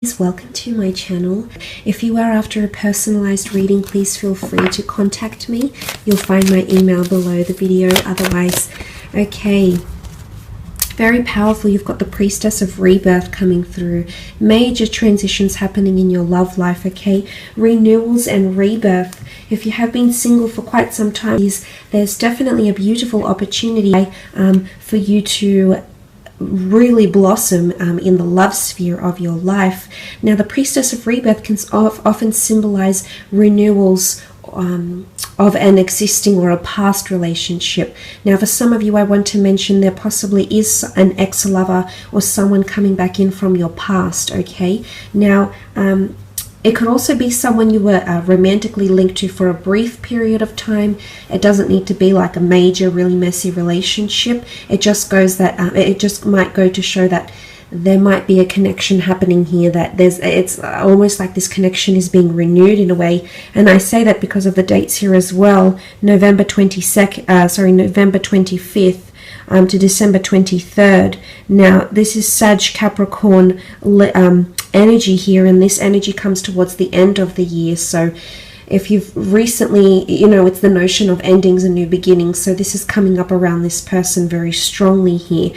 Welcome to my channel. If you are after a personalized reading, please feel free to contact me. You'll find my email below the video. Otherwise, okay, very powerful. You've got the Priestess of Rebirth coming through. Major transitions happening in your love life, okay? Renewals and rebirth. If you have been single for quite some time, there's definitely a beautiful opportunity for you to really blossom in the love sphere of your life. Now, the Priestess of Rebirth can often symbolize renewals of an existing or a past relationship. Now, for some of you, I want to mention there possibly is an ex-lover or someone coming back in from your past, okay? Now, it could also be someone you were romantically linked to for a brief period of time. It doesn't need to be like a major, really messy relationship. It just goes that it just might go to show that there might be a connection happening here. That it's almost like this connection is being renewed in a way. And I say that because of the dates here as well. November 25th. To December 23rd. Now, this is Sag Capricorn energy here, and this energy comes towards the end of the year. So if you've recently, it's the notion of endings and new beginnings. So this is coming up around this person very strongly here.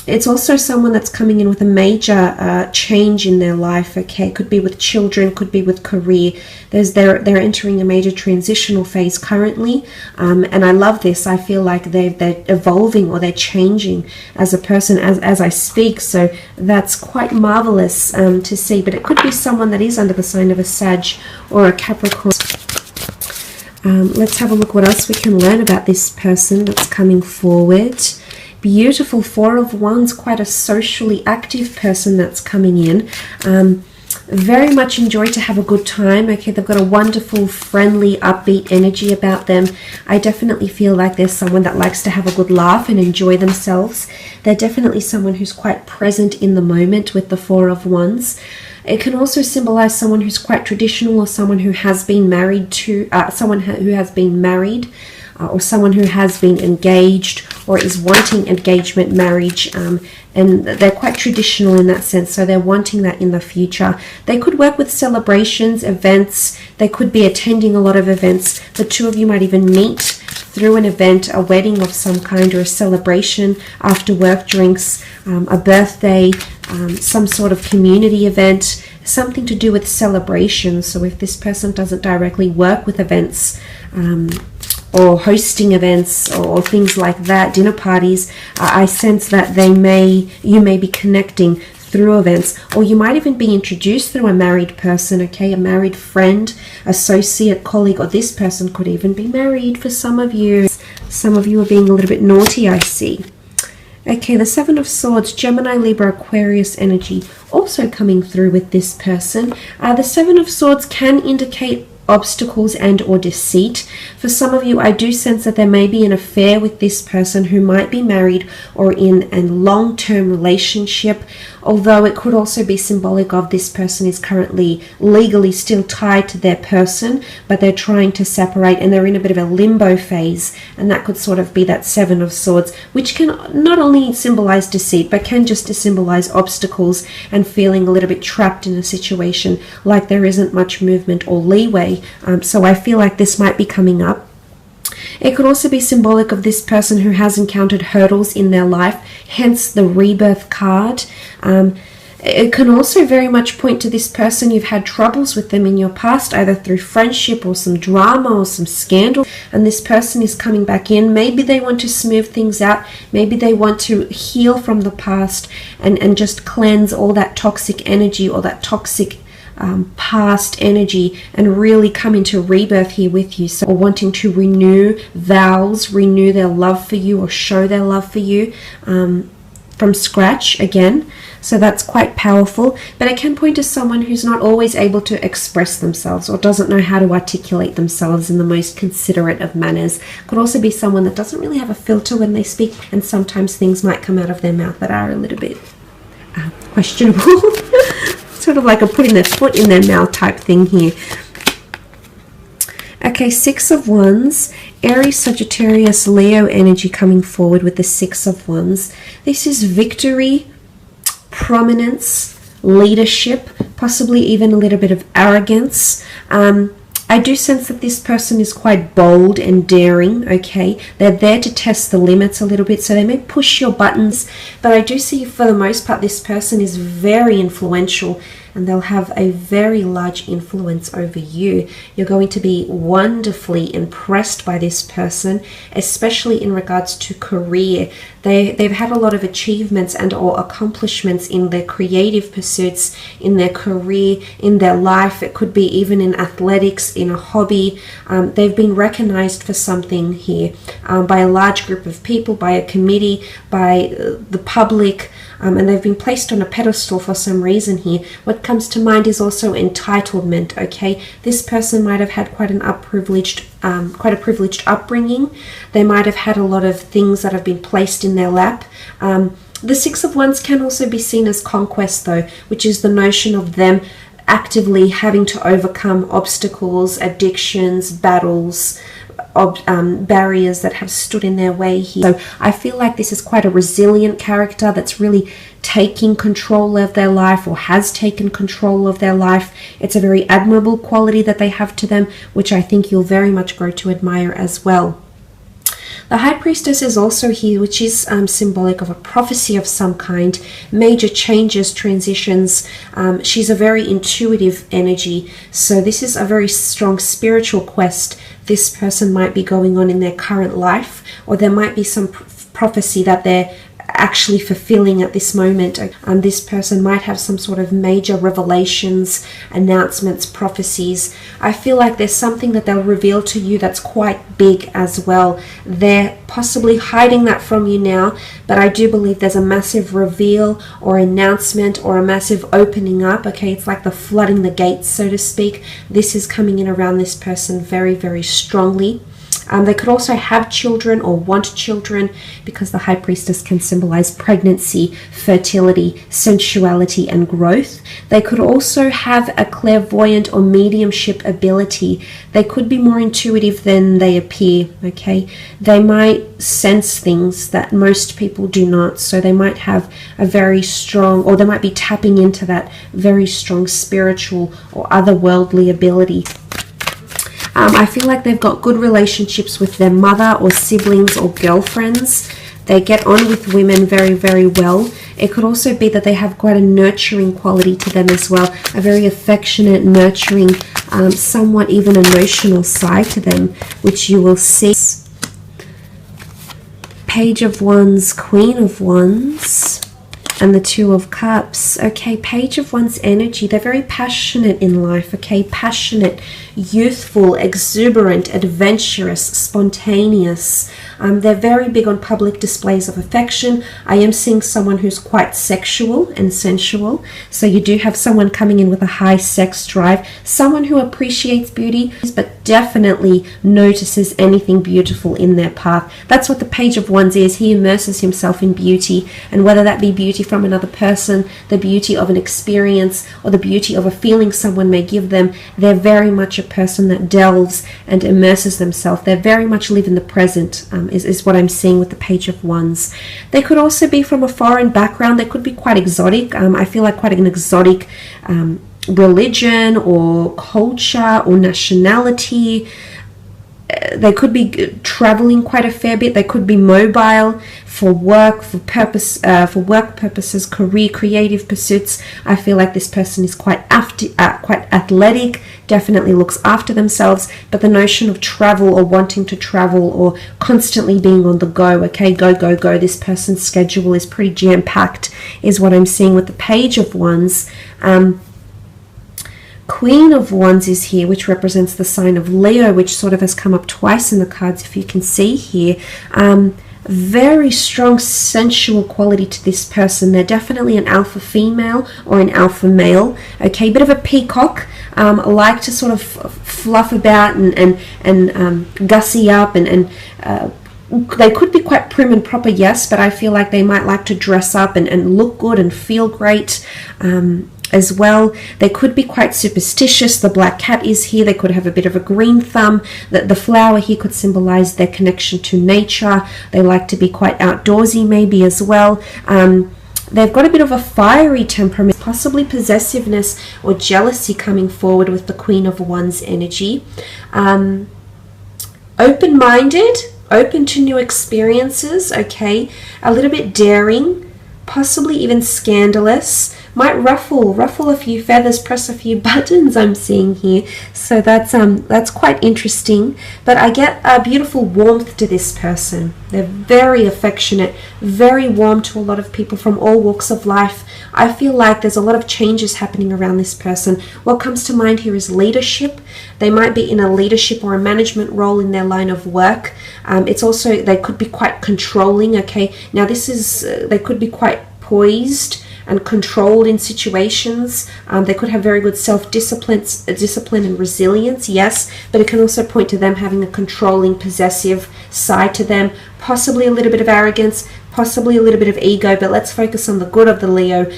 It's also someone that's coming in with a major change in their life, okay? Could be with children, could be with career. They're entering a major transitional phase currently, and I love this. I feel like they're evolving or they're changing as a person as I speak, so that's quite marvelous to see. But it could be someone that is under the sign of a Sag or a Capricorn. Let's have a look what else we can learn about this person that's coming forward. Beautiful Four of Wands, quite a socially active person that's coming in. Very much enjoy to have a good time. Okay, they've got a wonderful, friendly, upbeat energy about them. I definitely feel like there's someone that likes to have a good laugh and enjoy themselves. They're definitely someone who's quite present in the moment with the Four of Wands. It can also symbolize someone who's quite traditional, or someone who has been married to, or someone who has been engaged or is wanting engagement, marriage, and they're quite traditional in that sense, so they're wanting that in the future. They could work with celebrations, events. They could be attending a lot of events. The two of you might even meet through an event, a wedding of some kind, or a celebration, after work drinks, a birthday, some sort of community event, something to do with celebrations. So if this person doesn't directly work with events, or hosting events or things like that, dinner parties, I sense that you may be connecting through events, or you might even be introduced through a married person, okay, a married friend, associate, colleague, or this person could even be married for some of you. Some of you are being a little bit naughty, I see. Okay, the Seven of Swords, Gemini, Libra, Aquarius energy also coming through with this person. The Seven of Swords can indicate obstacles and or deceit. For some of you, I do sense that there may be an affair with this person who might be married or in a long-term relationship, although it could also be symbolic of this person is currently legally still tied to their person, but they're trying to separate and they're in a bit of a limbo phase, and that could sort of be that Seven of Swords, which can not only symbolize deceit but can just symbolize obstacles and feeling a little bit trapped in a situation, like there isn't much movement or leeway. So I feel like this might be coming up. It could also be symbolic of this person who has encountered hurdles in their life, hence the rebirth card. It can also very much point to this person. You've had troubles with them in your past, either through friendship or some drama or some scandal, and this person is coming back in. Maybe they want to smooth things out. Maybe they want to heal from the past and just cleanse all that toxic energy or that toxic past energy and really come into rebirth here with you. So wanting to renew vows, renew their love for you, or show their love for you from scratch again. So that's quite powerful, but it can point to someone who's not always able to express themselves or doesn't know how to articulate themselves in the most considerate of manners. Could also be someone that doesn't really have a filter when they speak, and sometimes things might come out of their mouth that are a little bit questionable. Sort of like a putting their foot in their mouth type thing here. Okay, Six of Wands, Aries, Sagittarius, Leo energy coming forward with the Six of Wands. This is victory, prominence, leadership, possibly even a little bit of arrogance. I do sense that this person is quite bold and daring, okay? They're there to test the limits a little bit, so they may push your buttons, but I do see for the most part this person is very influential, and they'll have a very large influence over you. You're going to be wonderfully impressed by this person, especially in regards to career. They've had a lot of achievements and or accomplishments in their creative pursuits, in their career, in their life. It could be even in athletics, in a hobby. They've been recognized for something here by a large group of people, by a committee, by the public, and they've been placed on a pedestal for some reason here. What comes to mind is also entitlement, okay? This person might have had quite a privileged upbringing. They might have had a lot of things that have been placed in their lap. The Six of Wands can also be seen as conquest though, which is the notion of them actively having to overcome obstacles, addictions, battles, barriers that have stood in their way here. So I feel like this is quite a resilient character that's really taking control of their life, or has taken control of their life. It's a very admirable quality that they have to them, which I think you'll very much grow to admire as well. The High Priestess is also here, which is symbolic of a prophecy of some kind, major changes, transitions. She's a very intuitive energy, so this is a very strong spiritual quest this person might be going on in their current life, or there might be some prophecy that they're actually fulfilling at this moment. This person might have some sort of major revelations, announcements, prophecies. I feel like there's something that they'll reveal to you that's quite big as well. They're possibly hiding that from you now, but I do believe there's a massive reveal or announcement or a massive opening up. Okay, it's like the flooding the gates, so to speak. This is coming in around this person very, very strongly. They could also have children or want children, because the High Priestess can symbolize pregnancy, fertility, sensuality, and growth. They could also have a clairvoyant or mediumship ability. They could be more intuitive than they appear, okay? They might sense things that most people do not, so they might have a very strong, or they might be tapping into that very strong spiritual or otherworldly ability. I feel like they've got good relationships with their mother or siblings or girlfriends. They get on with women very, very well. It could also be that they have quite a nurturing quality to them as well, a very affectionate, nurturing, somewhat even emotional side to them, which you will see. Page of Wands, Queen of Wands, and the Two of Cups. Okay, Page of Wands energy. They're very passionate in life, okay? Passionate, youthful, exuberant, adventurous, spontaneous. They're very big on public displays of affection. I am seeing someone who's quite sexual and sensual. So you do have someone coming in with a high sex drive. Someone who appreciates beauty, but definitely notices anything beautiful in their path. That's what the Page of Wands is. He immerses himself in beauty, and whether that be beauty from another person, the beauty of an experience, or the beauty of a feeling someone may give them, they're very much a person that delves and immerses themselves. They very much live in the present, is what I'm seeing with the Page of Wands. They could also be from a foreign background. They could be quite exotic. I feel like quite an exotic religion or culture or nationality. They could be traveling quite a fair bit. They could be mobile for work, for work purposes, career, creative pursuits. I feel like this person is quite athletic, definitely looks after themselves, but the notion of travel or wanting to travel or constantly being on the go, okay, go, go, go. This person's schedule is pretty jam-packed, is what I'm seeing with the Page of Wands. Queen of Wands is here, which represents the sign of Leo, which sort of has come up twice in the cards, if you can see here. Very strong sensual quality to this person. They're definitely an alpha female or an alpha male. Okay, bit of a peacock. Like to sort of fluff about and gussy up and they could be quite prim and proper, yes, but I feel like they might like to dress up and look good and feel great as well. They could be quite superstitious. The black cat is here. They could have a bit of a green thumb. The flower here could symbolize their connection to nature. They like to be quite outdoorsy maybe as well. They've got a bit of a fiery temperament, possibly possessiveness or jealousy coming forward with the Queen of Wands energy. Open-minded, open to new experiences, okay? A little bit daring, possibly even scandalous. Might ruffle a few feathers, press a few buttons, I'm seeing here. So that's quite interesting. But I get a beautiful warmth to this person. They're very affectionate, very warm to a lot of people from all walks of life. I feel like there's a lot of changes happening around this person. What comes to mind here is leadership. They might be in a leadership or a management role in their line of work. It's also, they could be quite controlling, okay? Now this is, they could be quite poised and controlled in situations. They could have very good self-discipline and resilience, yes, but it can also point to them having a controlling, possessive side to them, possibly a little bit of arrogance, possibly a little bit of ego, but let's focus on the good of the Leo.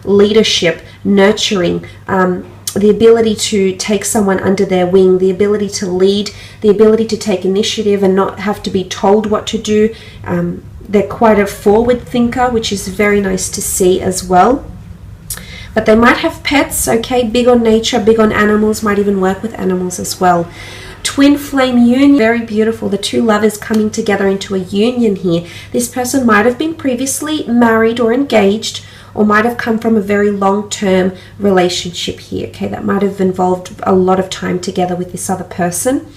Leadership, nurturing, the ability to take someone under their wing, the ability to lead, the ability to take initiative and not have to be told what to do. They're quite a forward thinker, which is very nice to see as well. But they might have pets, okay, big on nature, big on animals, might even work with animals as well. Twin flame union, very beautiful. The two lovers coming together into a union here. This person might have been previously married or engaged, or might have come from a very long-term relationship here, okay? That might have involved a lot of time together with this other person.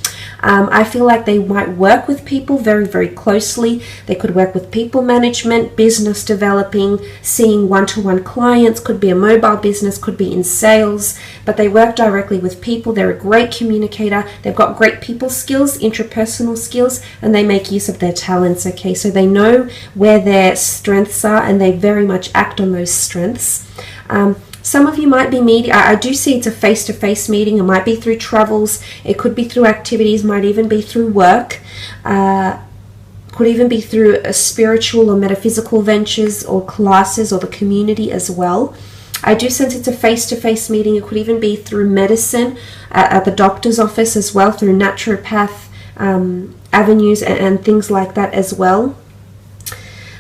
I feel like they might work with people very, very closely. They could work with people management, business developing, seeing one-to-one clients, could be a mobile business, could be in sales, but they work directly with people. They're a great communicator. They've got great people skills, interpersonal skills, and they make use of their talents, okay? So they know where their strengths are and they very much act on those strengths. Some of you might be meeting, I do see it's a face-to-face meeting. It might be through travels, it could be through activities, might even be through work, could even be through spiritual or metaphysical ventures or classes or the community as well. I do sense it's a face-to-face meeting. It could even be through medicine, at the doctor's office as well, through naturopath avenues and things like that as well.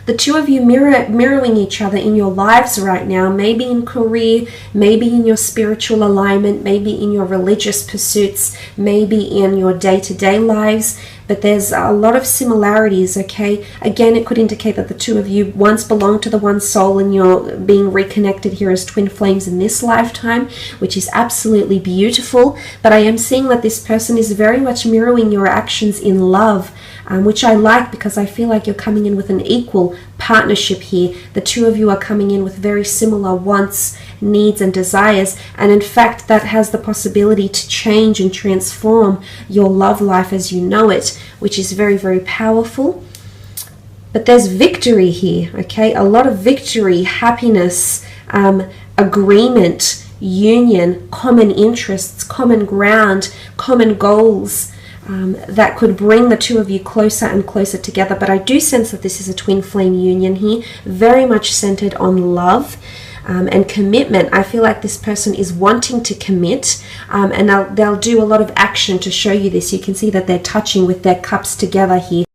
The two of you mirroring each other in your lives right now, maybe in career, maybe in your spiritual alignment, maybe in your religious pursuits, maybe in your day-to-day lives, but there's a lot of similarities, okay? Again, it could indicate that the two of you once belonged to the one soul and you're being reconnected here as twin flames in this lifetime, which is absolutely beautiful. But I am seeing that this person is very much mirroring your actions in love, which I like because I feel like you're coming in with an equal partnership here. The two of you are coming in with very similar wants, needs and desires, and in fact that has the possibility to change and transform your love life as you know it, which is very, very powerful. But there's victory here, okay? A lot of victory, happiness, agreement, union, common interests, common ground, common goals, that could bring the two of you closer and closer together. But I do sense that this is a twin flame union here, very much centered on love and commitment. I feel like this person is wanting to commit, and they'll do a lot of action to show you this. You can see that they're touching with their cups together here.